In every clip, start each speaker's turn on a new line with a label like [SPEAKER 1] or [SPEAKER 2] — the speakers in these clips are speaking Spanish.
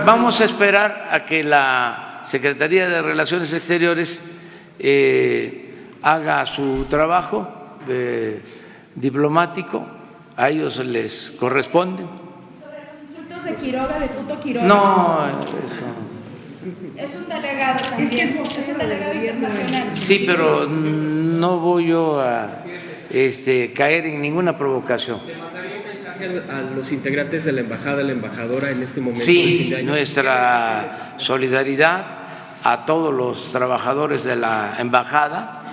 [SPEAKER 1] vamos a esperar a que la Secretaría de Relaciones Exteriores haga su trabajo diplomático, a ellos les corresponde.
[SPEAKER 2] Sobre los insultos de Quiroga, de Tuto Quiroga.
[SPEAKER 1] No, eso.
[SPEAKER 2] Es un delegado también.
[SPEAKER 3] Es que es vocero
[SPEAKER 2] un delegado
[SPEAKER 3] del gobierno.
[SPEAKER 2] internacional.
[SPEAKER 1] Sí, pero no voy yo a caer en ninguna provocación.
[SPEAKER 4] ¿Le mandaría un mensaje a los integrantes de la embajada, a la embajadora en este momento?
[SPEAKER 1] Sí, nuestra solidaridad a todos los trabajadores de la embajada,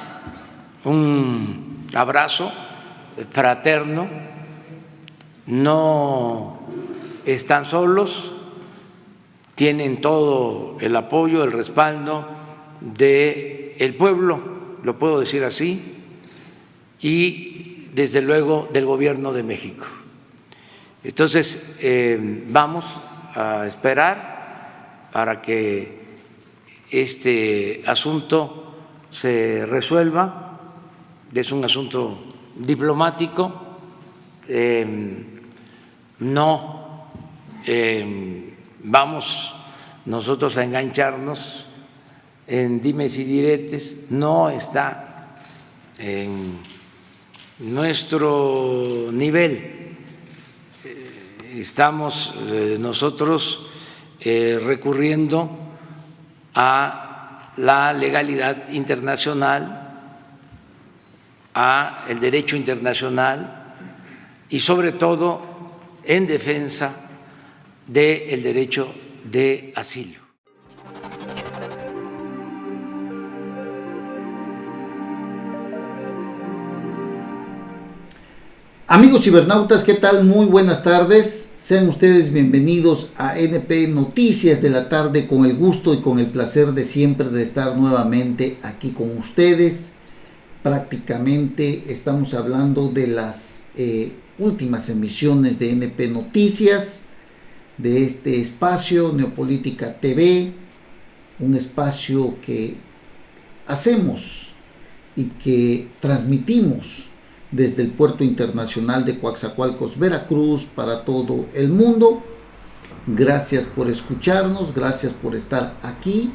[SPEAKER 1] un abrazo fraterno, no están solos, tienen todo el apoyo, el respaldo del pueblo, lo puedo decir así, y desde luego del Gobierno de México. Entonces, vamos a esperar para que este asunto se resuelva. Es un asunto diplomático, no vamos nosotros a engancharnos en dimes y diretes, no está en nuestro nivel. Estamos nosotros recurriendo a la legalidad internacional, a el derecho internacional y sobre todo en defensa del derecho de asilo.
[SPEAKER 5] Amigos cibernautas, ¿qué tal? Muy buenas tardes. Sean ustedes bienvenidos a NP Noticias de la tarde, con el gusto y con el placer de siempre de estar nuevamente aquí con ustedes. Prácticamente estamos hablando de las últimas emisiones de NP Noticias, de este espacio Neopolítica TV, un espacio que hacemos y que transmitimos desde el Puerto Internacional de Coatzacoalcos, Veracruz, para todo el mundo. Gracias por escucharnos, gracias por estar aquí.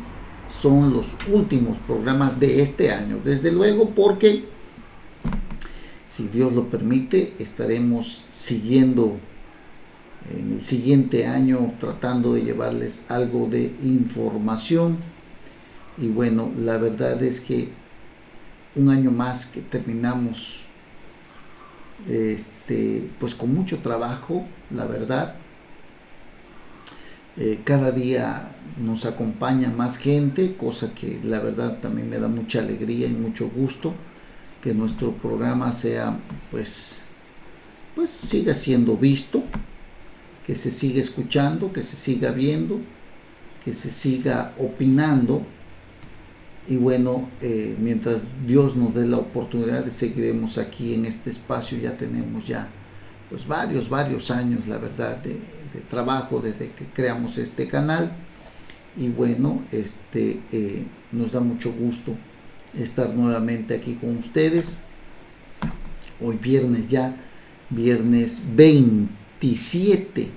[SPEAKER 5] Son los últimos programas de este año, desde luego, porque si Dios lo permite, estaremos siguiendo en el siguiente año tratando de llevarles algo de información. Y bueno, la verdad es que un año más que terminamos pues con mucho trabajo, la verdad. Cada día nos acompaña más gente, cosa que la verdad también me da mucha alegría y mucho gusto que nuestro programa sea pues siga siendo visto, que se siga escuchando, que se siga viendo, que se siga opinando. Y bueno, mientras Dios nos dé la oportunidad, seguiremos aquí en este espacio. Ya tenemos pues varios años, la verdad, de trabajo desde que creamos este canal. Y bueno, nos da mucho gusto estar nuevamente aquí con ustedes. Hoy viernes viernes 27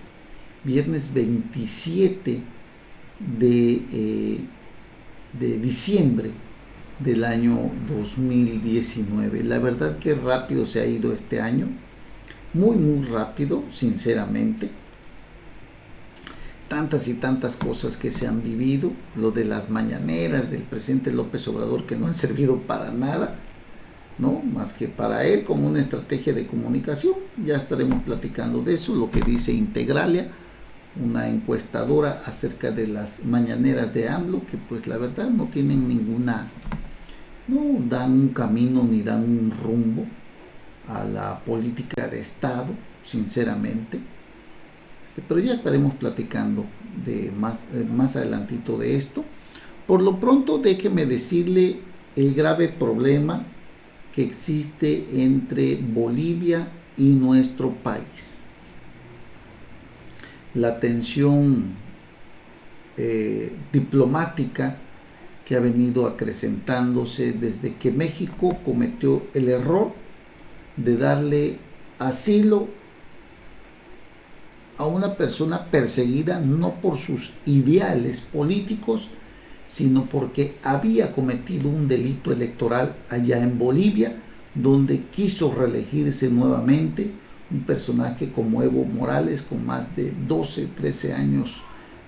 [SPEAKER 5] de diciembre del año 2019. La verdad que rápido se ha ido este año, muy rápido, sinceramente. Tantas y tantas cosas que se han vivido, lo de las mañaneras del presidente López Obrador, que no han servido para nada, ¿no? Más que para él como una estrategia de comunicación. Ya estaremos platicando de eso, lo que dice Integralia, una encuestadora, acerca de las mañaneras de AMLO, que pues la verdad no tienen no dan un camino ni dan un rumbo a la política de Estado, sinceramente. Pero ya estaremos platicando de más adelantito de esto. Por lo pronto, déjeme decirle el grave problema que existe entre Bolivia y nuestro país. La tensión diplomática que ha venido acrecentándose desde que México cometió el error de darle asilo a una persona perseguida no por sus ideales políticos, sino porque había cometido un delito electoral allá en Bolivia, donde quiso reelegirse nuevamente, un personaje como Evo Morales, con más de 12, 13 años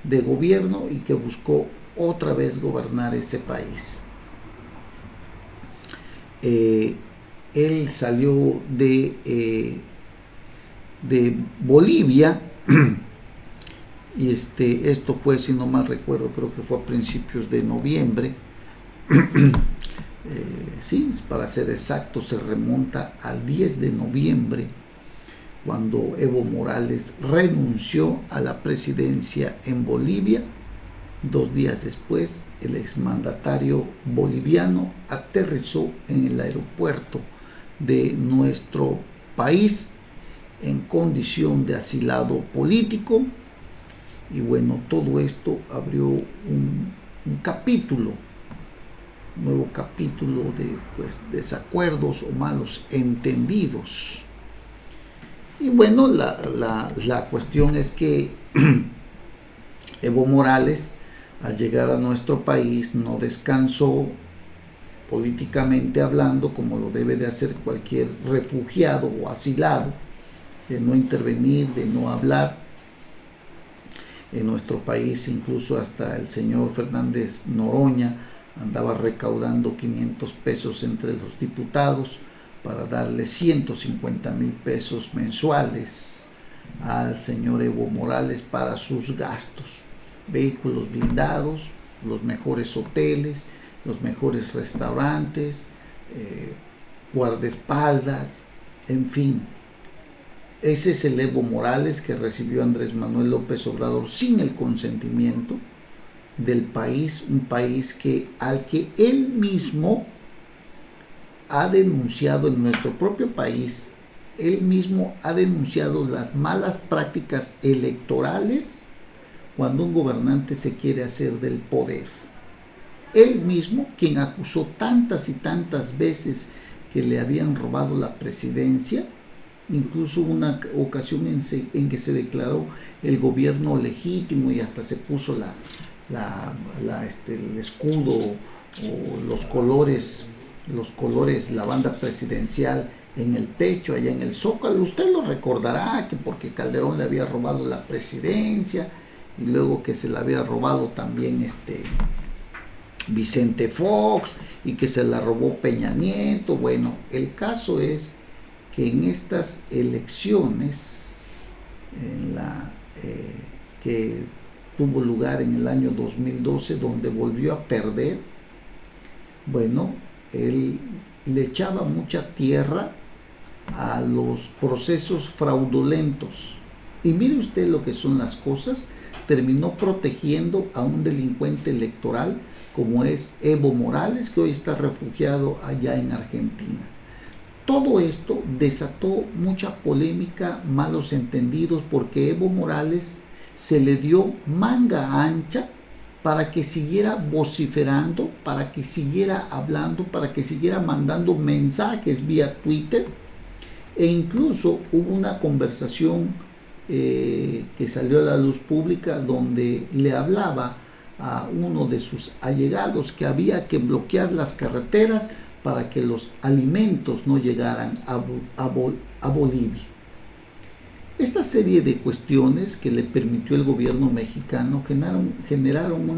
[SPEAKER 5] de gobierno y que buscó otra vez gobernar ese país. Él salió de Bolivia y esto fue, si no mal recuerdo, creo que fue a principios de noviembre. Sí, para ser exacto, se remonta al 10 de noviembre, cuando Evo Morales renunció a la presidencia en Bolivia. 2 días después, el exmandatario boliviano aterrizó en el aeropuerto de nuestro país en condición de asilado político. Y bueno, todo esto abrió un nuevo capítulo de desacuerdos o malos entendidos. Y bueno, la cuestión es que Evo Morales, al llegar a nuestro país, no descansó políticamente hablando, como lo debe de hacer cualquier refugiado o asilado, de no intervenir, de no hablar. En nuestro país, incluso hasta el señor Fernández Noroña andaba recaudando 500 pesos entre los diputados para darle 150,000 pesos mensuales al señor Evo Morales para sus gastos. Vehículos blindados, los mejores hoteles, los mejores restaurantes, guardaespaldas, en fin. Ese es el Evo Morales que recibió Andrés Manuel López Obrador sin el consentimiento del país, un país al que él mismo ha denunciado en nuestro propio país. Él mismo ha denunciado las malas prácticas electorales cuando un gobernante se quiere hacer del poder. Él mismo, quien acusó tantas y tantas veces que le habían robado la presidencia, incluso una ocasión en que se declaró el gobierno legítimo y hasta se puso el escudo o los colores, la banda presidencial en el pecho, allá en el Zócalo. Usted lo recordará, que porque Calderón le había robado la presidencia y luego que se la había robado también Vicente Fox y que se la robó Peña Nieto. Bueno, el caso es que en estas elecciones, que tuvo lugar en el año 2012, donde volvió a perder, bueno, él le echaba mucha tierra a los procesos fraudulentos. Y mire usted lo que son las cosas. Terminó protegiendo a un delincuente electoral como es Evo Morales, que hoy está refugiado allá en Argentina. Todo esto desató mucha polémica, malos entendidos, porque Evo Morales se le dio manga ancha para que siguiera vociferando, para que siguiera hablando, para que siguiera mandando mensajes vía Twitter. E incluso hubo una conversación que salió a la luz pública donde le hablaba a uno de sus allegados que había que bloquear las carreteras para que los alimentos no llegaran a Bolivia. Esta serie de cuestiones que le permitió el gobierno mexicano generaron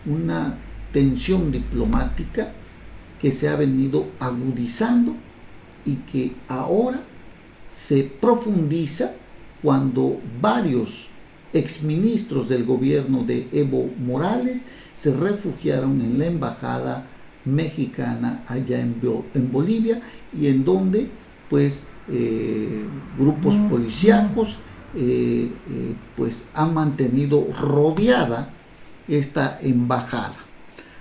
[SPEAKER 5] una tensión diplomática que se ha venido agudizando y que ahora se profundiza cuando varios exministros del gobierno de Evo Morales se refugiaron en la embajada mexicana allá en Bolivia, y en donde grupos policíacos han mantenido rodeada esta embajada.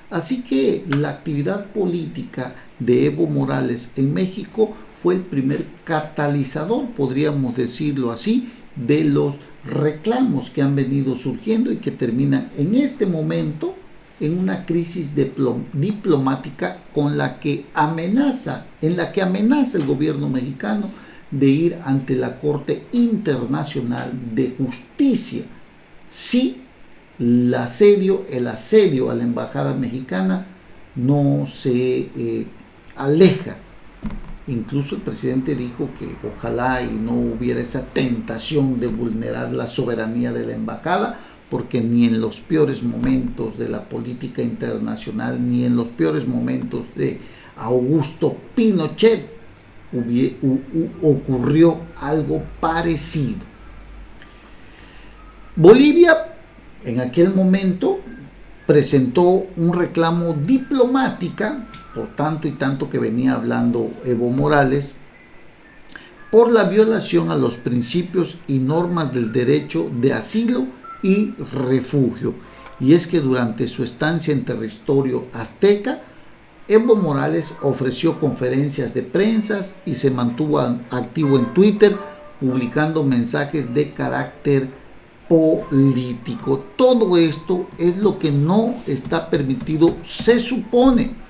[SPEAKER 5] Así que la actividad política de Evo Morales en México fue el primer catalizador, podríamos decirlo así, de los reclamos que han venido surgiendo y que terminan en este momento en una crisis diplomática en la que amenaza el gobierno mexicano de ir ante la Corte Internacional de Justicia si el asedio a la embajada mexicana no se aleja. Incluso el presidente dijo que ojalá y no hubiera esa tentación de vulnerar la soberanía de la embajada, porque ni en los peores momentos de la política internacional, ni en los peores momentos de Augusto Pinochet ocurrió algo parecido. Bolivia en aquel momento presentó un reclamo diplomática, por tanto y tanto que venía hablando Evo Morales, por la violación a los principios y normas del derecho de asilo y refugio. Y es que durante su estancia en territorio azteca, Evo Morales ofreció conferencias de prensa y se mantuvo activo en Twitter, publicando mensajes de carácter político. Todo esto es lo que no está permitido, se supone.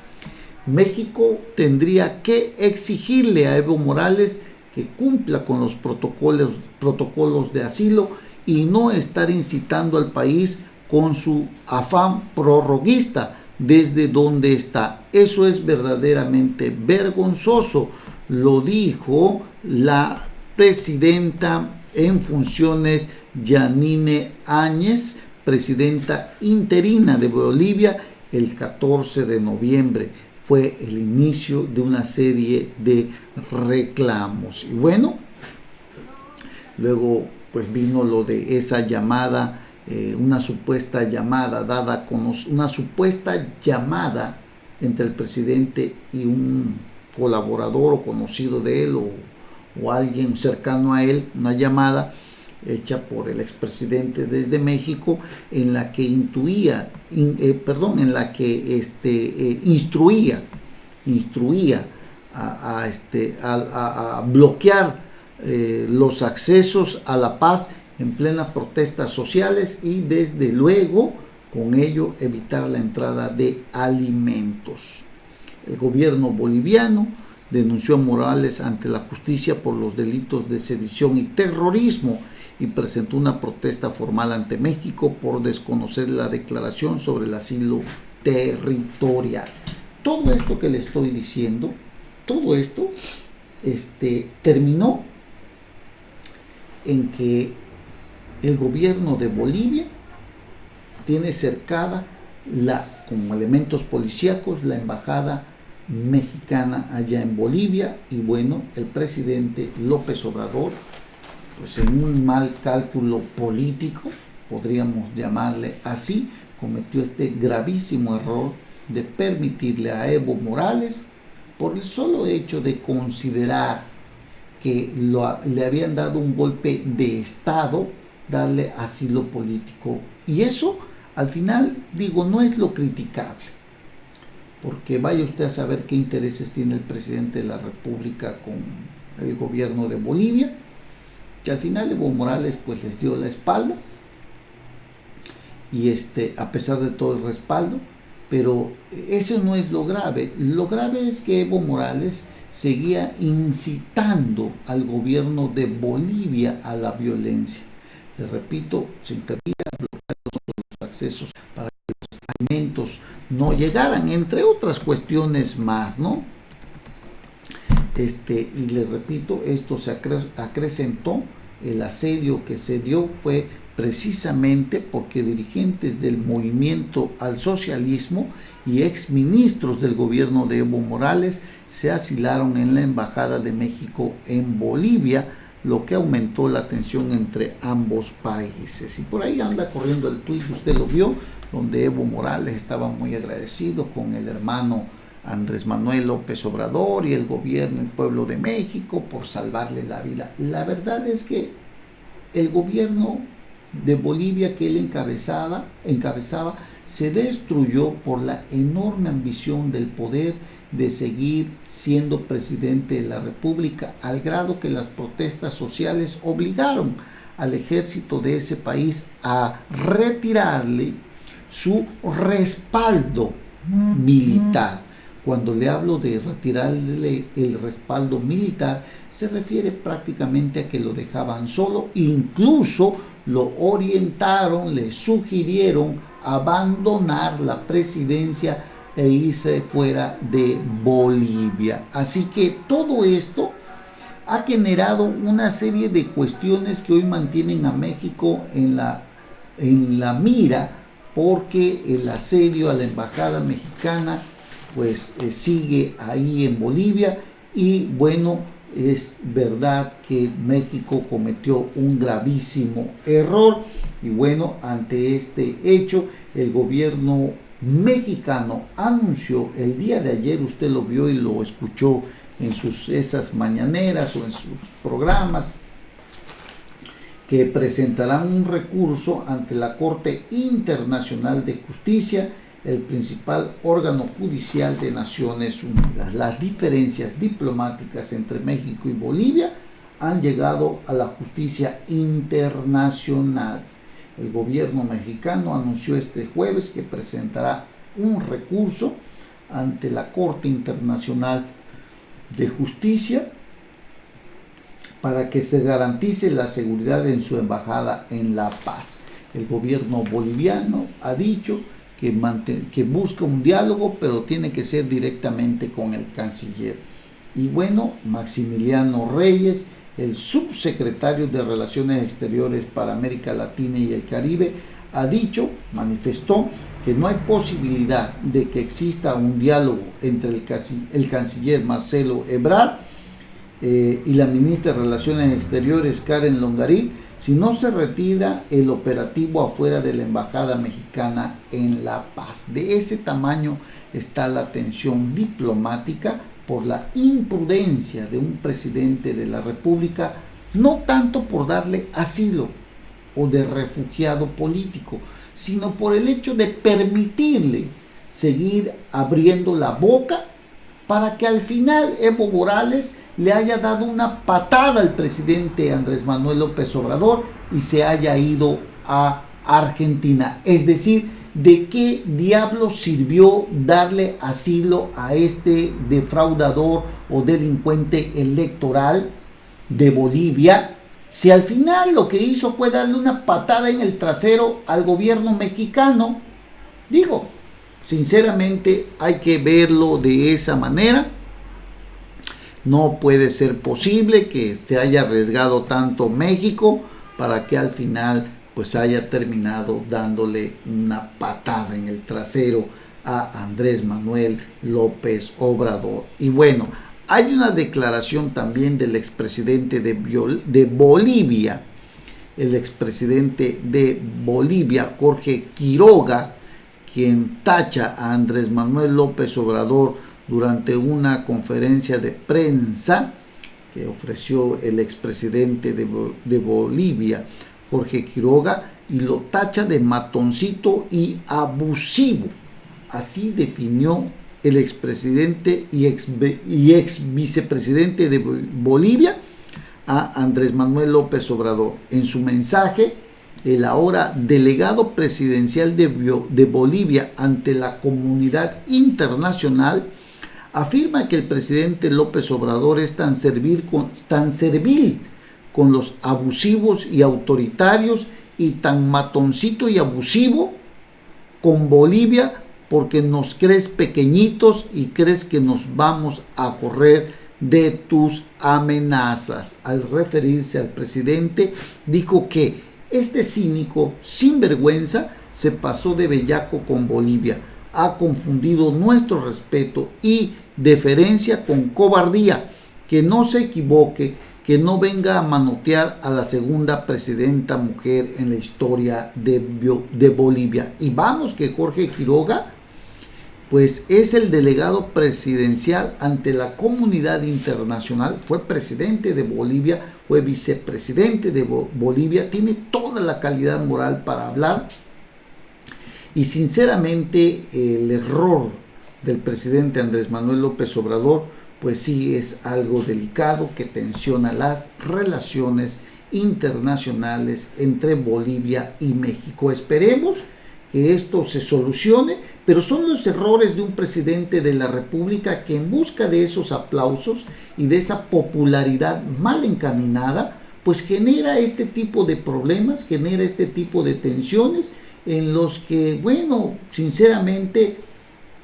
[SPEAKER 5] México tendría que exigirle a Evo Morales que cumpla con los protocolos de asilo y no estar incitando al país con su afán prorroguista desde donde está. Eso es verdaderamente vergonzoso. Lo dijo la presidenta en funciones, Yanine Áñez, presidenta interina de Bolivia, el 14 de noviembre. Fue el inicio de una serie de reclamos. Y bueno, luego pues vino lo de esa llamada, una supuesta llamada entre el presidente y un colaborador o conocido de él o alguien cercano a él, una llamada hecha por el expresidente desde México, en la que instruía a bloquear los accesos a la paz en plena protestas sociales y desde luego con ello evitar la entrada de alimentos. El gobierno boliviano denunció a Morales ante la justicia por los delitos de sedición y terrorismo y presentó una protesta formal ante México por desconocer la declaración sobre el asilo territorial. Todo esto que le estoy diciendo, todo esto terminó en que el gobierno de Bolivia tiene cercada como elementos policíacos la embajada mexicana allá en Bolivia, y bueno, el presidente López Obrador, pues en un mal cálculo político, podríamos llamarle así, cometió este gravísimo error de permitirle a Evo Morales, por el solo hecho de considerar que le habían dado un golpe de estado, darle asilo político. Y eso, al final, no es lo criticable, porque vaya usted a saber qué intereses tiene el presidente de la República con el gobierno de Bolivia, que al final Evo Morales pues les dio la espalda, y a pesar de todo el respaldo, pero eso no es lo grave. Lo grave es que Evo Morales seguía incitando al gobierno de Bolivia a la violencia. Les repito, se intentaba bloquear los accesos para que los alimentos no llegaran, entre otras cuestiones más, ¿no? Y les repito, esto se acrecentó, el asedio que se dio fue precisamente porque dirigentes del movimiento al socialismo y exministros del gobierno de Evo Morales se asilaron en la Embajada de México en Bolivia, lo que aumentó la tensión entre ambos países. Y por ahí anda corriendo el tuit, usted lo vio, donde Evo Morales estaba muy agradecido con el hermano Andrés Manuel López Obrador y el gobierno y pueblo de México por salvarle la vida. La verdad es que el gobierno de Bolivia que él encabezaba se destruyó por la enorme ambición del poder de seguir siendo presidente de la República, al grado que las protestas sociales obligaron al ejército de ese país a retirarle su respaldo militar. Cuando le hablo de retirarle el respaldo militar, se refiere prácticamente a que lo dejaban solo, incluso lo orientaron, le sugirieron abandonar la presidencia e irse fuera de Bolivia. Así que todo esto ha generado una serie de cuestiones que hoy mantienen a México en la mira, porque el asedio a la embajada mexicana pues sigue ahí en Bolivia. Y bueno, es verdad que México cometió un gravísimo error, y bueno, ante este hecho el gobierno mexicano anunció el día de ayer, usted lo vio y lo escuchó en esas mañaneras o en sus programas, que presentarán un recurso ante la Corte Internacional de Justicia, el principal órgano judicial de Naciones Unidas. Las diferencias diplomáticas entre México y Bolivia han llegado a la justicia internacional. El gobierno mexicano anunció este jueves que presentará un recurso ante la Corte Internacional de Justicia para que se garantice la seguridad en su embajada en La Paz. El gobierno boliviano ha dicho que busca un diálogo, pero tiene que ser directamente con el canciller. Y bueno, Maximiliano Reyes, el subsecretario de Relaciones Exteriores para América Latina y el Caribe, manifestó que no hay posibilidad de que exista un diálogo entre el canciller Marcelo Ebrard y la ministra de Relaciones Exteriores Karen Longarí si no se retira el operativo afuera de la embajada mexicana en La Paz. De ese tamaño está la tensión diplomática por la imprudencia de un presidente de la República, no tanto por darle asilo o de refugiado político, sino por el hecho de permitirle seguir abriendo la boca para que al final Evo Morales le haya dado una patada al presidente Andrés Manuel López Obrador y se haya ido a Argentina. Es decir, ¿de qué diablos sirvió darle asilo a este defraudador o delincuente electoral de Bolivia, si al final lo que hizo fue darle una patada en el trasero al gobierno mexicano? Digo, sinceramente hay que verlo de esa manera. No puede ser posible que se haya arriesgado tanto México para que al final pues haya terminado dándole una patada en el trasero a Andrés Manuel López Obrador. Y bueno, hay una declaración también del expresidente de Bolivia, el expresidente de Bolivia, Jorge Quiroga, quien tacha a Andrés Manuel López Obrador durante una conferencia de prensa que ofreció el expresidente de Bolivia, Jorge Quiroga, y lo tacha de matoncito y abusivo. Así definió el expresidente y ex vicepresidente de Bolivia a Andrés Manuel López Obrador. En su mensaje, el ahora delegado presidencial de Bolivia ante la comunidad internacional afirma que el presidente López Obrador es tan servil con los abusivos y autoritarios y tan matoncito y abusivo con Bolivia porque nos crees pequeñitos y crees que nos vamos a correr de tus amenazas. Al referirse al presidente, dijo que este cínico sinvergüenza se pasó de bellaco con Bolivia, ha confundido nuestro respeto y deferencia con cobardía, que no se equivoque, que no venga a manotear a la segunda presidenta mujer en la historia de Bolivia. Y vamos que Jorge Quiroga pues es el delegado presidencial ante la comunidad internacional, fue presidente de Bolivia, fue vicepresidente de Bolivia, tiene toda la calidad moral para hablar. Y sinceramente el error del presidente Andrés Manuel López Obrador pues sí es algo delicado que tensiona las relaciones internacionales entre Bolivia y México. Esperemos que esto se solucione, pero son los errores de un presidente de la República que en busca de esos aplausos y de esa popularidad mal encaminada, pues genera este tipo de problemas, genera este tipo de tensiones en los que, bueno, sinceramente,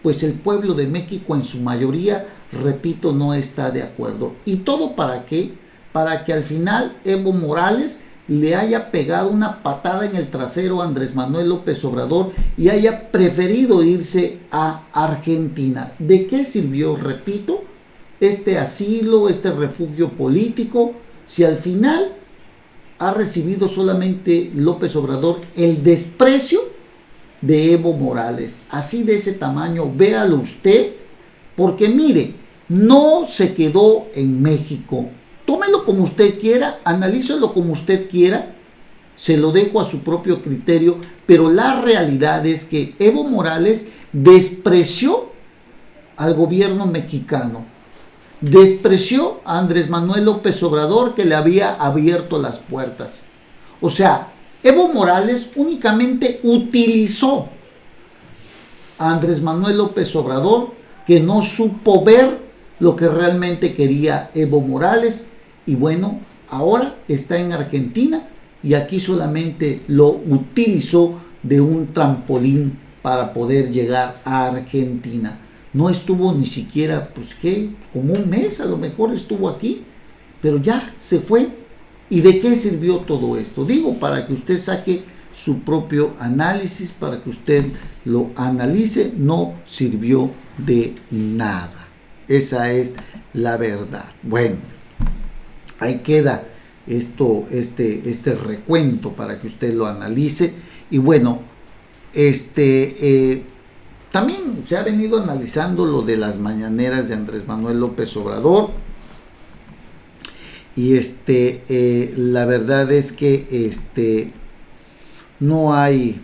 [SPEAKER 5] pues el pueblo de México en su mayoría, repito, no está de acuerdo. ¿Y todo para qué? Para que al final Evo Morales le haya pegado una patada en el trasero a Andrés Manuel López Obrador y haya preferido irse a Argentina. ¿De qué sirvió, repito, este asilo, este refugio político, si al final ha recibido solamente López Obrador el desprecio de Evo Morales? Así de ese tamaño, véalo usted, porque mire, no se quedó en México. Tómelo como usted quiera, analícelo como usted quiera, se lo dejo a su propio criterio, pero la realidad es que Evo Morales despreció al gobierno mexicano, despreció a Andrés Manuel López Obrador, que le había abierto las puertas. O sea, Evo Morales únicamente utilizó a Andrés Manuel López Obrador, que no supo ver lo que realmente quería Evo Morales. Y bueno, ahora está en Argentina y aquí solamente lo utilizó de un trampolín para poder llegar a Argentina. No estuvo ni siquiera, pues qué, como un mes a lo mejor estuvo aquí, pero ya se fue. ¿Y de qué sirvió todo esto? Digo, para que usted saque su propio análisis, para que usted lo analice, no sirvió de nada. Esa es la verdad. Bueno, ahí queda este recuento para que usted lo analice. Y bueno, también se ha venido analizando lo de las mañaneras de Andrés Manuel López Obrador. Y la verdad es que no hay,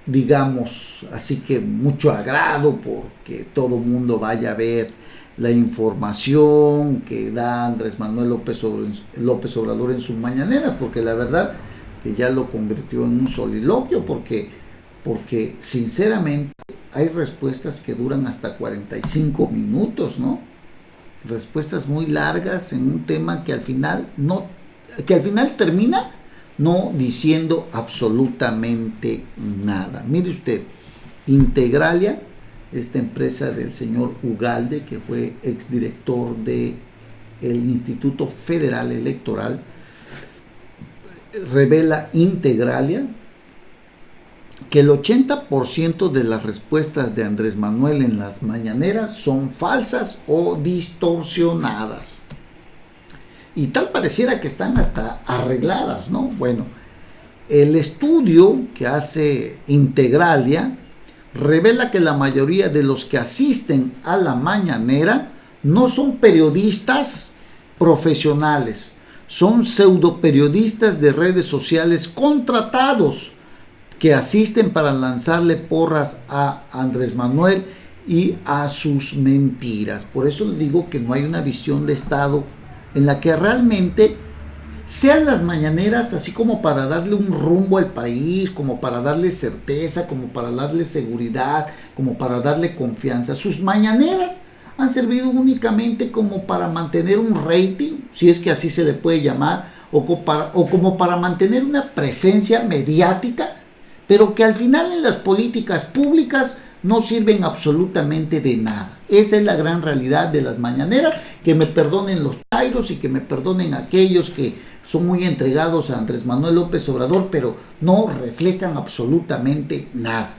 [SPEAKER 5] digamos, así que mucho agrado porque todo el mundo vaya a ver la información que da Andrés Manuel López Obrador en su mañanera, porque la verdad que ya lo convirtió en un soliloquio, porque sinceramente hay respuestas que duran hasta 45 minutos, ¿no? Respuestas muy largas en un tema que al final termina no diciendo absolutamente nada. Mire usted, Integralia, esta empresa del señor Ugalde, que fue exdirector del Instituto Federal Electoral, revela Integralia que el 80% de las respuestas de Andrés Manuel en las mañaneras son falsas o distorsionadas. Y tal pareciera que están hasta arregladas, ¿no? Bueno, el estudio que hace Integralia revela que la mayoría de los que asisten a la mañanera no son periodistas profesionales, son pseudoperiodistas de redes sociales contratados que asisten para lanzarle porras a Andrés Manuel y a sus mentiras. Por eso le digo que no hay una visión de Estado en la que realmente sean las mañaneras así como para darle un rumbo al país, como para darle certeza, como para darle seguridad, como para darle confianza. Sus mañaneras han servido únicamente como para mantener un rating, si es que así se le puede llamar, o como para mantener una presencia mediática, pero que al final en las políticas públicas no sirven absolutamente de nada. Esa es la gran realidad de las mañaneras. Que me perdonen los chairos y que me perdonen aquellos que son muy entregados a Andrés Manuel López Obrador, pero no reflejan absolutamente nada.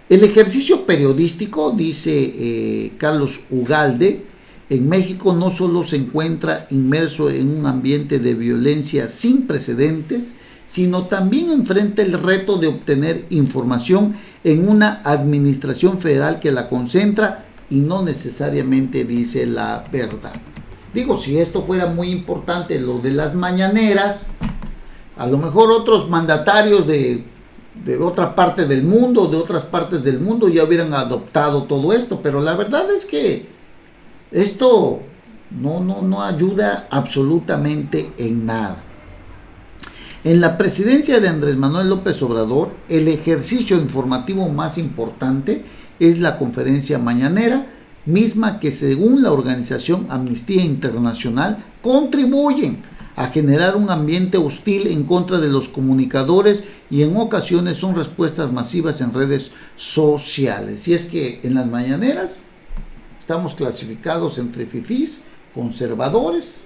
[SPEAKER 5] El ejercicio periodístico, dice Carlos Ugalde, en México no solo se encuentra inmerso en un ambiente de violencia sin precedentes, sino también enfrenta el reto de obtener información en una administración federal que la concentra y no necesariamente dice la verdad. Digo, si esto fuera muy importante, lo de las mañaneras, a lo mejor otros mandatarios de otra parte del mundo, de otras partes del mundo, ya hubieran adoptado todo esto, pero la verdad es que esto no ayuda absolutamente en nada. En la presidencia de Andrés Manuel López Obrador, el ejercicio informativo más importante es la conferencia mañanera, misma que según la organización Amnistía Internacional contribuyen a generar un ambiente hostil en contra de los comunicadores y en ocasiones son respuestas masivas en redes sociales. Y es que en las mañaneras estamos clasificados entre fifís, conservadores,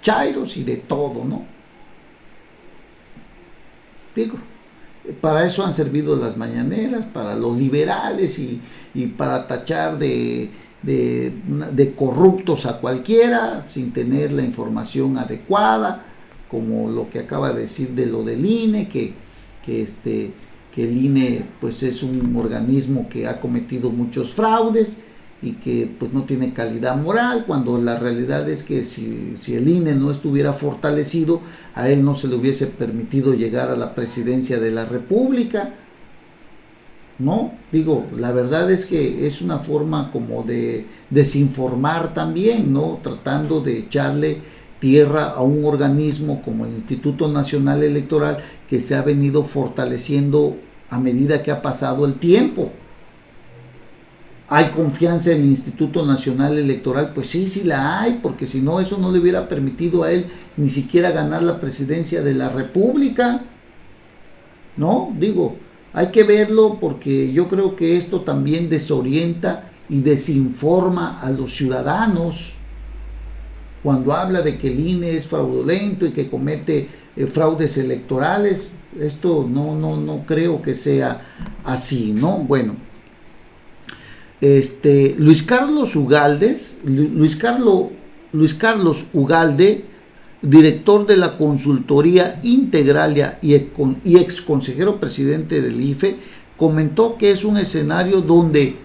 [SPEAKER 5] chairos y de todo, ¿no? Digo, para eso han servido las mañaneras, para los liberales y para tachar de corruptos a cualquiera sin tener la información adecuada, como lo que acaba de decir de lo del INE, que el INE pues es un organismo que ha cometido muchos fraudes y que pues no tiene calidad moral, cuando la realidad es que si el INE no estuviera fortalecido, a él no se le hubiese permitido llegar a la presidencia de la República, ¿no? Digo, la verdad es que es una forma como de desinformar también, ¿no? Tratando de echarle tierra a un organismo como el Instituto Nacional Electoral que se ha venido fortaleciendo a medida que ha pasado el tiempo. ¿Hay confianza en el Instituto Nacional Electoral? Pues sí, sí la hay, porque si no, eso no le hubiera permitido a él ni siquiera ganar la presidencia de la República, ¿no? Digo, hay que verlo porque yo creo que esto también desorienta y desinforma a los ciudadanos. Cuando habla de que el INE es fraudulento y que comete fraudes electorales, esto no creo que sea así, ¿no? Bueno. Luis Carlos Ugalde, director de la consultoría Integralia y ex consejero presidente del IFE, comentó que es un escenario donde,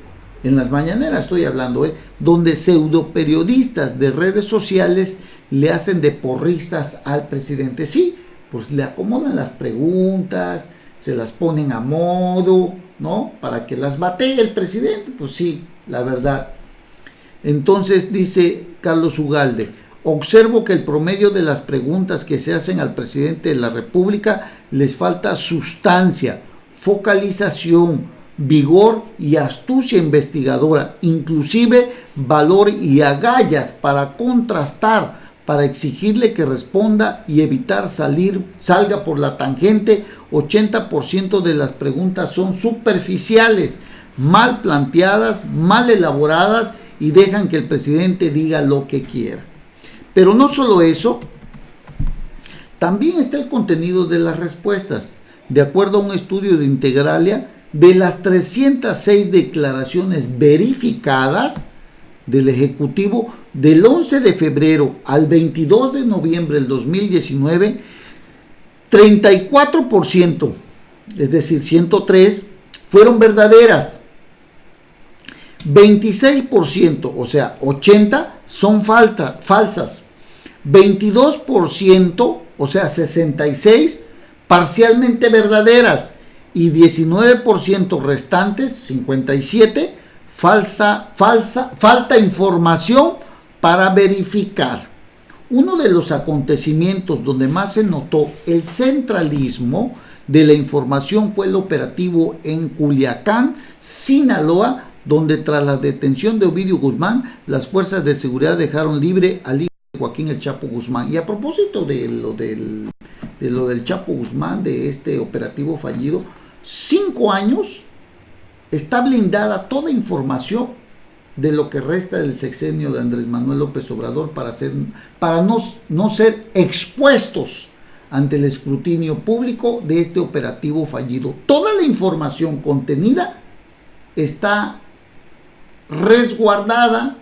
[SPEAKER 5] en las mañaneras estoy hablando, donde pseudoperiodistas de redes sociales le hacen de porristas al presidente. Sí, pues le acomodan las preguntas, se las ponen a modo, ¿no? Para que las batee el presidente, pues sí, la verdad. Entonces dice Carlos Ugalde, observo que el promedio de las preguntas que se hacen al presidente de la República les falta sustancia, focalización, vigor y astucia investigadora, inclusive valor y agallas para contrastar, para exigirle que responda y evitar salga por la tangente. 80% de las preguntas son superficiales, mal planteadas, mal elaboradas y dejan que el presidente diga lo que quiera. Pero no solo eso, también está el contenido de las respuestas. De acuerdo a un estudio de Integralia, de las 306 declaraciones verificadas del Ejecutivo, del 11 de febrero al 22 de noviembre del 2019, 34%, es decir, 103, fueron verdaderas. 26%, o sea, 80, son falsas. 22%, o sea, 66, parcialmente verdaderas. Y 19% restantes, 57, falta información para verificar. Uno de los acontecimientos donde más se notó el centralismo de la información fue el operativo en Culiacán, Sinaloa, donde tras la detención de Ovidio Guzmán, las fuerzas de seguridad dejaron libre al hijo de Joaquín El Chapo Guzmán. Y a propósito de lo del Chapo Guzmán, de este operativo fallido, 5 años está blindada toda información de lo que resta del sexenio de Andrés Manuel López Obrador para no ser expuestos ante el escrutinio público de este operativo fallido. Toda la información contenida está resguardada,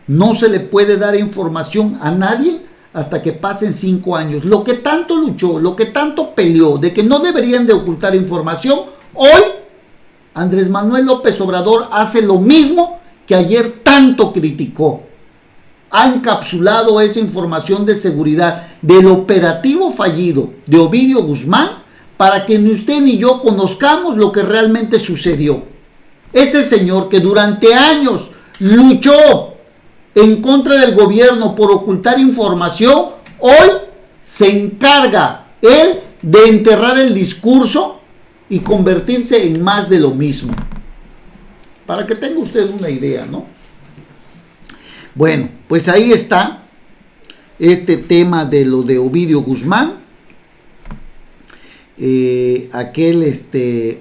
[SPEAKER 5] no se le puede dar información a nadie hasta que pasen 5 años. Lo que tanto luchó, lo que tanto peleó de que no deberían de ocultar información, hoy Andrés Manuel López Obrador hace lo mismo que ayer tanto criticó. Ha encapsulado esa información de seguridad del operativo fallido de Ovidio Guzmán para que ni usted ni yo conozcamos lo que realmente sucedió. Este señor que durante años luchó en contra del gobierno por ocultar información, hoy se encarga él de enterrar el discurso y convertirse en más de lo mismo. Para que tenga usted una idea, ¿no? Bueno, pues ahí está este tema de lo de Ovidio Guzmán, aquel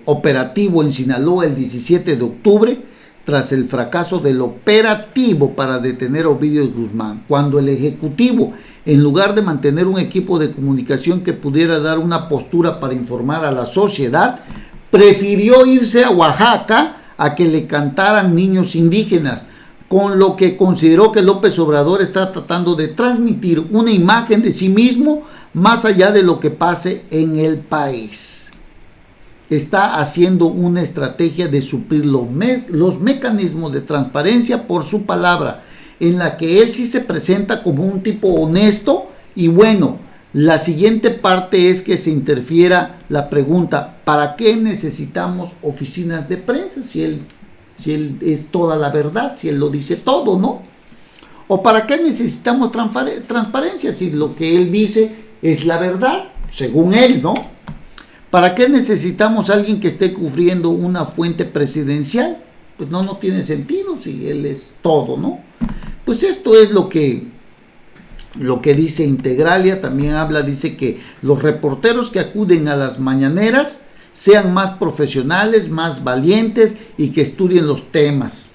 [SPEAKER 5] operativo en Sinaloa el 17 de octubre, tras el fracaso del operativo para detener a Ovidio Guzmán, cuando el Ejecutivo, en lugar de mantener un equipo de comunicación que pudiera dar una postura para informar a la sociedad, prefirió irse a Oaxaca a que le cantaran niños indígenas, con lo que consideró que López Obrador está tratando de transmitir una imagen de sí mismo más allá de lo que pase en el país. Está haciendo una estrategia de suplir los mecanismos de transparencia por su palabra, en la que él sí se presenta como un tipo honesto y bueno. La siguiente parte es que se interfiera la pregunta: ¿para qué necesitamos oficinas de prensa si él es toda la verdad, si él lo dice todo, ¿no? ¿O para qué necesitamos transparencia si lo que él dice es la verdad, según él, ¿no? ¿Para qué necesitamos a alguien que esté cubriendo una fuente presidencial? Pues no tiene sentido si él es todo, ¿no? Pues esto es lo que dice Integralia. También dice que los reporteros que acuden a las mañaneras sean más profesionales, más valientes y que estudien los temas.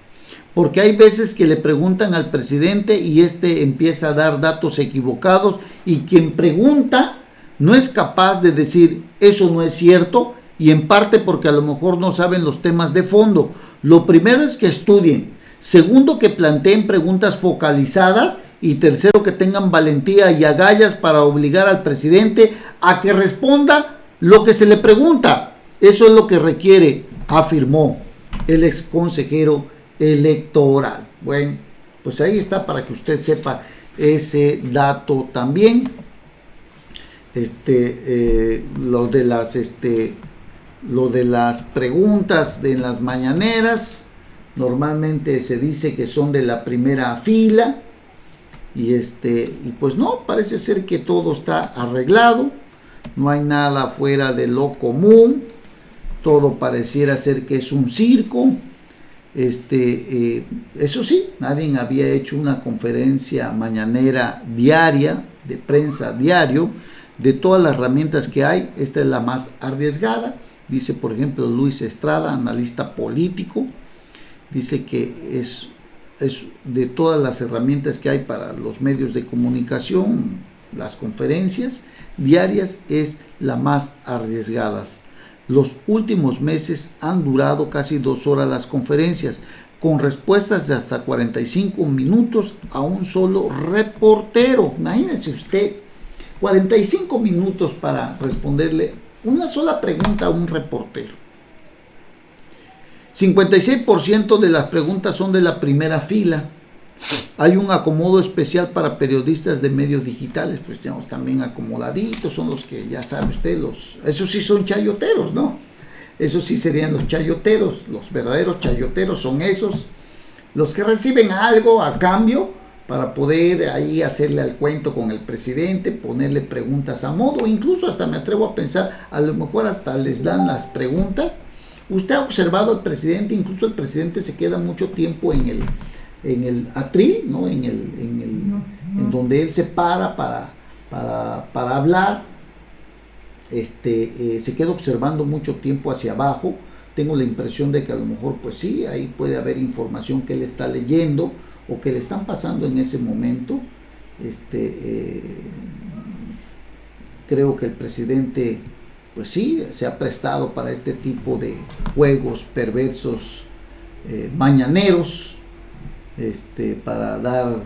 [SPEAKER 5] Porque hay veces que le preguntan al presidente y empieza a dar datos equivocados y quien pregunta no es capaz de decir eso no es cierto, y en parte porque a lo mejor no saben los temas de fondo. Lo primero es que estudien. Segundo, que planteen preguntas focalizadas. Y tercero, que tengan valentía y agallas para obligar al presidente a que responda lo que se le pregunta. Eso es lo que requiere, afirmó el ex consejero electoral. Bueno, pues ahí está para que usted sepa ese dato también. Lo de las preguntas de las mañaneras, normalmente se dice que son de la primera fila. Y pues no, parece ser que todo está arreglado, no hay nada fuera de lo común, todo pareciera ser que es un circo. Eso sí, nadie había hecho una conferencia mañanera diaria, de prensa diario. De todas las herramientas que hay, esta es la más arriesgada, dice por ejemplo Luis Estrada, analista político, dice que es de todas las herramientas que hay para los medios de comunicación, las conferencias diarias es la más arriesgada. Los últimos meses han durado casi 2 horas las conferencias, con respuestas de hasta 45 minutos a un solo reportero. Imagínese usted, 45 minutos para responderle una sola pregunta a un reportero. 56% de las preguntas son de la primera fila. Hay un acomodo especial para periodistas de medios digitales, pues ya están bien acomodaditos, son los que ya sabe usted, esos sí son chayoteros, ¿no? Esos sí serían los chayoteros, los verdaderos chayoteros son esos, los que reciben algo a cambio para poder ahí hacerle al cuento con el presidente, ponerle preguntas a modo, incluso hasta me atrevo a pensar, a lo mejor hasta les dan las preguntas. Usted ha observado al presidente, incluso el presidente se queda mucho tiempo en el atril, ¿no? En donde él se para hablar, se queda observando mucho tiempo hacia abajo. Tengo la impresión de que a lo mejor, pues sí, ahí puede haber información que él está leyendo o que le están pasando en ese momento. Creo que el presidente, pues sí, se ha prestado para este tipo de juegos perversos mañaneros, para dar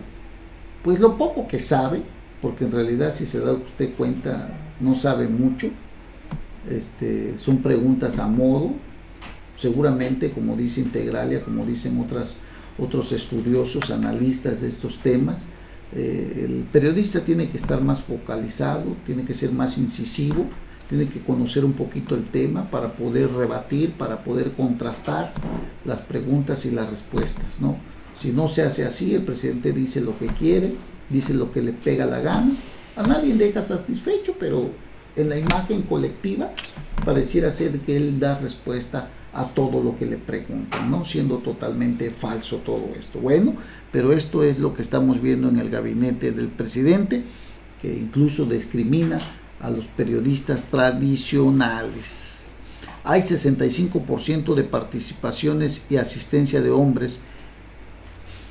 [SPEAKER 5] pues lo poco que sabe, porque en realidad si se da usted cuenta no sabe mucho. Son preguntas a modo, seguramente, como dice Integralia, como dicen otros estudiosos, analistas de estos temas. El periodista tiene que estar más focalizado, tiene que ser más incisivo, tiene que conocer un poquito el tema para poder rebatir, para poder contrastar las preguntas y las respuestas, ¿no? Si no se hace así, el presidente dice lo que quiere, dice lo que le pega la gana, A nadie deja satisfecho, pero en la imagen colectiva pareciera ser que él da respuesta a todo lo que le preguntan, ¿no? Siendo totalmente falso todo esto. Bueno, pero esto es lo que estamos viendo en el gabinete del presidente, que incluso discrimina a los periodistas tradicionales. Hay 65% de participaciones y asistencia de hombres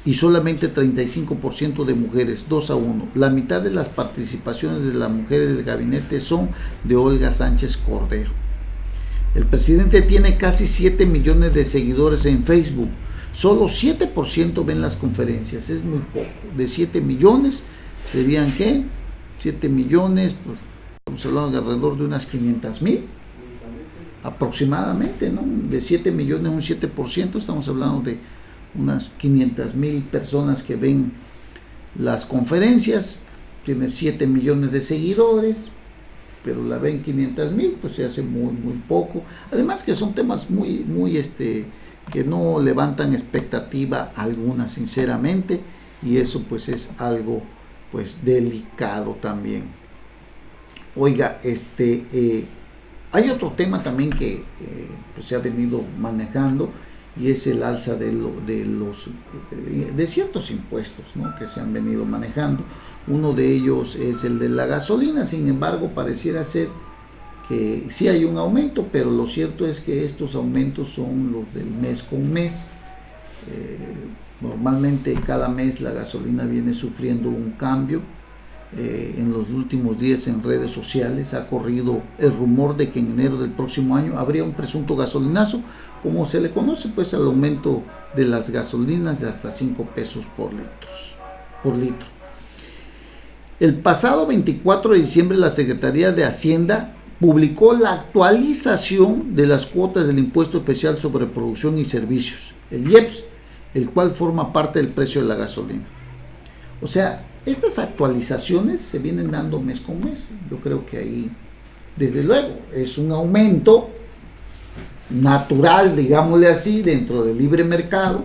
[SPEAKER 5] y solamente 35% de mujeres, 2-1. La mitad de las participaciones de las mujeres del gabinete son de Olga Sánchez Cordero. El presidente tiene casi 7 millones de seguidores en Facebook. Solo 7% ven las conferencias, es muy poco. De 7 millones, ¿serían qué? 7 millones, pues estamos hablando de alrededor de unas 500,000 aproximadamente, ¿no? De 7 millones, un 7%, estamos hablando de unas 500,000 personas que ven las conferencias. Tiene 7 millones de seguidores, pero la ven 500,000, pues se hace muy poco. Además que son temas muy que no levantan expectativa alguna, sinceramente, y eso pues es algo pues delicado también. Oiga, hay otro tema también que pues se ha venido manejando, y es el alza de ciertos impuestos, ¿no?, que se han venido manejando. Uno de ellos es el de la gasolina. Sin embargo, pareciera ser que sí hay un aumento, pero lo cierto es que estos aumentos son los del mes con mes. Normalmente cada mes la gasolina viene sufriendo un cambio. En los últimos días en redes sociales ha corrido el rumor de que en enero del próximo año habría un presunto gasolinazo, como se le conoce pues al aumento de las gasolinas de hasta 5 pesos por litro. El pasado 24 de diciembre la Secretaría de Hacienda publicó la actualización de las cuotas del Impuesto Especial sobre Producción y Servicios, el IEPS, el cual forma parte del precio de la gasolina. O sea, estas actualizaciones se vienen dando mes con mes. Yo creo que ahí, desde luego, es un aumento natural, digámosle así, dentro del libre mercado,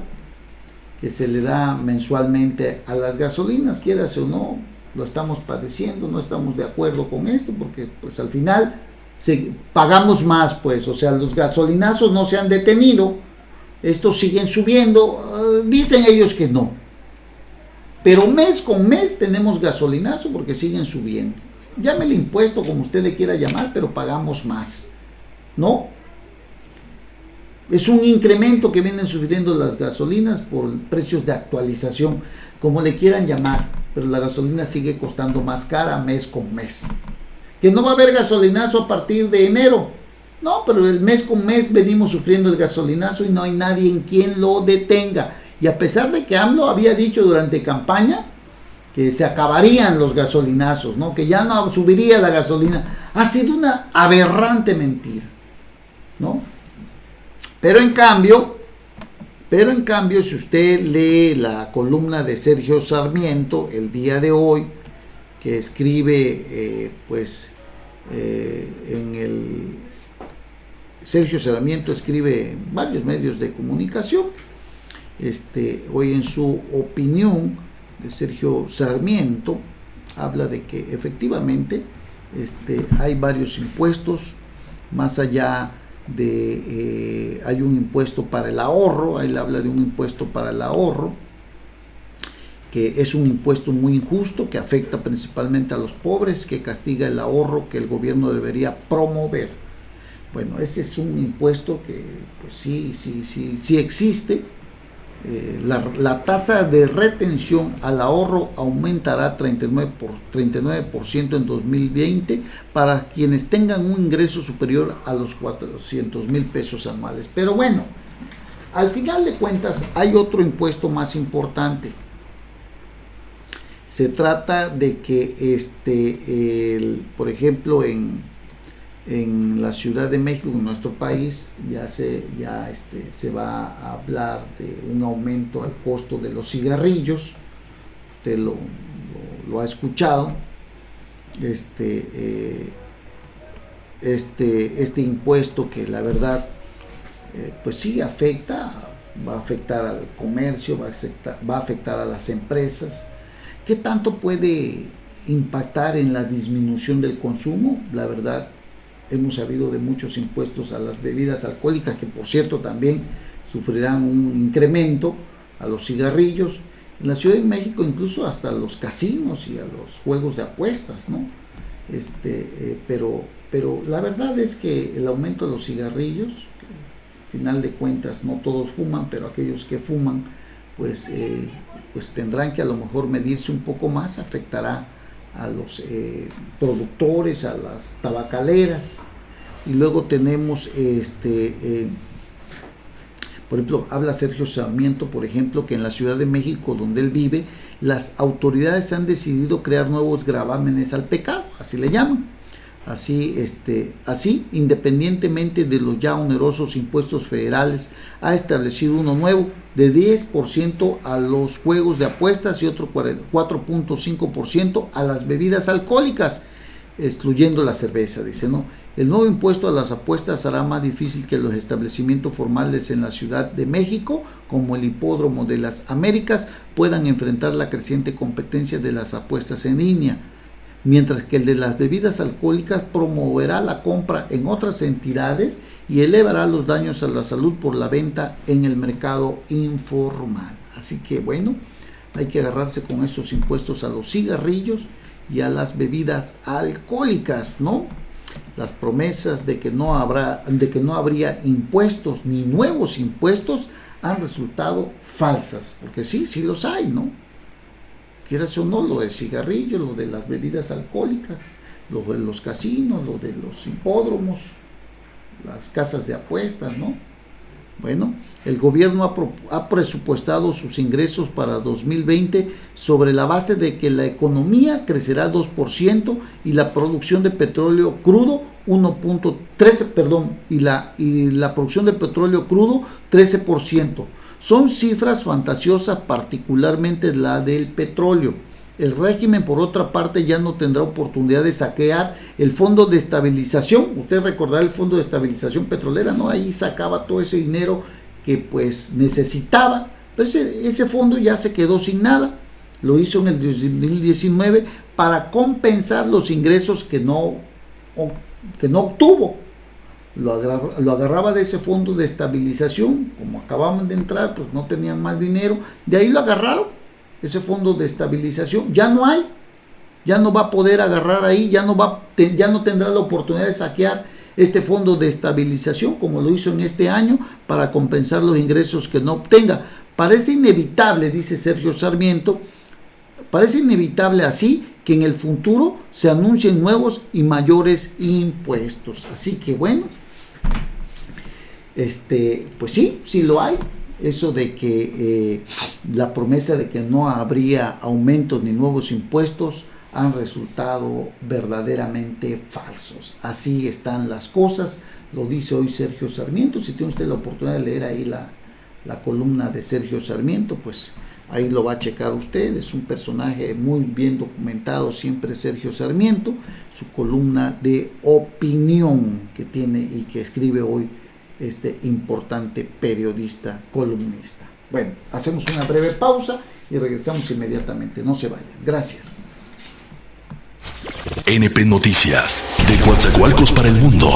[SPEAKER 5] que se le da mensualmente a las gasolinas, quieras o no, lo estamos padeciendo, no estamos de acuerdo con esto, porque pues al final pagamos más, pues, o sea, los gasolinazos no se han detenido, estos siguen subiendo, dicen ellos que no, pero mes con mes tenemos gasolinazo porque siguen subiendo. Llámele impuesto como usted le quiera llamar, pero pagamos más, ¿no? Es un incremento que vienen subiendo las gasolinas por precios de actualización, como le quieran llamar, pero la gasolina sigue costando más cara mes con mes. Que no va a haber gasolinazo a partir de enero, no, pero el mes con mes venimos sufriendo el gasolinazo y no hay nadie en quien lo detenga. Y a pesar de que AMLO había dicho durante campaña que se acabarían los gasolinazos, ¿no?, que ya no subiría la gasolina, ha sido una aberrante mentira, ¿no? Pero en cambio, si usted lee la columna de Sergio Sarmiento el día de hoy, que escribe, Sergio Sarmiento escribe en varios medios de comunicación. Hoy en su opinión de Sergio Sarmiento habla de que efectivamente hay varios impuestos, más allá de hay un impuesto para el ahorro. Él habla de un impuesto para el ahorro, que es un impuesto muy injusto, que afecta principalmente a los pobres, que castiga el ahorro que el gobierno debería promover. Bueno, ese es un impuesto que pues sí existe. La tasa de retención al ahorro aumentará 39% en 2020 para quienes tengan un ingreso superior a los 400,000 pesos anuales. Pero bueno, al final de cuentas hay otro impuesto más importante. Se trata de que por ejemplo en la Ciudad de México, en nuestro país, ya se va a hablar de un aumento al costo de los cigarrillos. Usted lo ha escuchado. Este impuesto que la verdad pues sí afecta, va a afectar al comercio, va a afectar a las empresas. ¿Qué tanto puede impactar en la disminución del consumo. La verdad, hemos sabido de muchos impuestos a las bebidas alcohólicas, que por cierto también sufrirán un incremento, a los cigarrillos, en la Ciudad de México incluso hasta a los casinos y a los juegos de apuestas, ¿no? Pero la verdad es que el aumento de los cigarrillos, al final de cuentas no todos fuman, pero aquellos que fuman pues tendrán que a lo mejor medirse un poco más, afectará a los productores, a las tabacaleras. Y luego tenemos por ejemplo, habla Sergio Sarmiento, por ejemplo, que en la Ciudad de México, donde él vive, las autoridades han decidido crear nuevos gravámenes al pecado, así le llaman. Así, independientemente de los ya onerosos impuestos federales, ha establecido uno nuevo de 10% a los juegos de apuestas y otro 4.5% a las bebidas alcohólicas, excluyendo la cerveza, dice, ¿no? El nuevo impuesto a las apuestas hará más difícil que los establecimientos formales en la Ciudad de México, como el Hipódromo de las Américas, puedan enfrentar la creciente competencia de las apuestas en línea, mientras que el de las bebidas alcohólicas promoverá la compra en otras entidades y elevará los daños a la salud por la venta en el mercado informal. Así que bueno, hay que agarrarse con esos impuestos a los cigarrillos y a las bebidas alcohólicas, ¿no? Las promesas de que no habría impuestos ni nuevos impuestos han resultado falsas, porque sí los hay, ¿no? Quieras o no, lo de cigarrillos, lo de las bebidas alcohólicas, lo de los casinos, lo de los hipódromos, las casas de apuestas, ¿no? Bueno, el gobierno ha presupuestado sus ingresos para 2020 sobre la base de que la economía crecerá 2% y la producción de petróleo crudo 13%. Son cifras fantasiosas, particularmente la del petróleo. El régimen, por otra parte, ya no tendrá oportunidad de saquear el Fondo de Estabilización. Usted recordará el Fondo de Estabilización Petrolera, ¿no? Ahí sacaba todo ese dinero que pues necesitaba. Pero ese fondo ya se quedó sin nada. Lo hizo en el 2019 para compensar los ingresos que no obtuvo. Lo agarraba de ese Fondo de Estabilización. Como acababan de entrar, pues no tenían más dinero. De ahí lo agarraron. Ese Fondo de Estabilización ya no hay, ya no va a poder agarrar ahí, ya no tendrá la oportunidad de saquear este Fondo de Estabilización como lo hizo en este año para compensar los ingresos que no obtenga. Parece inevitable, dice Sergio Sarmiento, parece inevitable así que en el futuro se anuncien nuevos y mayores impuestos. Así que bueno, pues sí lo hay. Eso de que la promesa de que no habría aumentos ni nuevos impuestos han resultado verdaderamente falsos. Así están las cosas, lo dice hoy Sergio Sarmiento. Si tiene usted la oportunidad de leer ahí la columna de Sergio Sarmiento, pues ahí lo va a checar usted. Es un personaje muy bien documentado siempre Sergio Sarmiento, su columna de opinión que tiene y que escribe hoy este importante periodista columnista. Bueno, hacemos una breve pausa y regresamos inmediatamente. No se vayan. Gracias.
[SPEAKER 3] NP Noticias, de Coatzacoalcos para el mundo.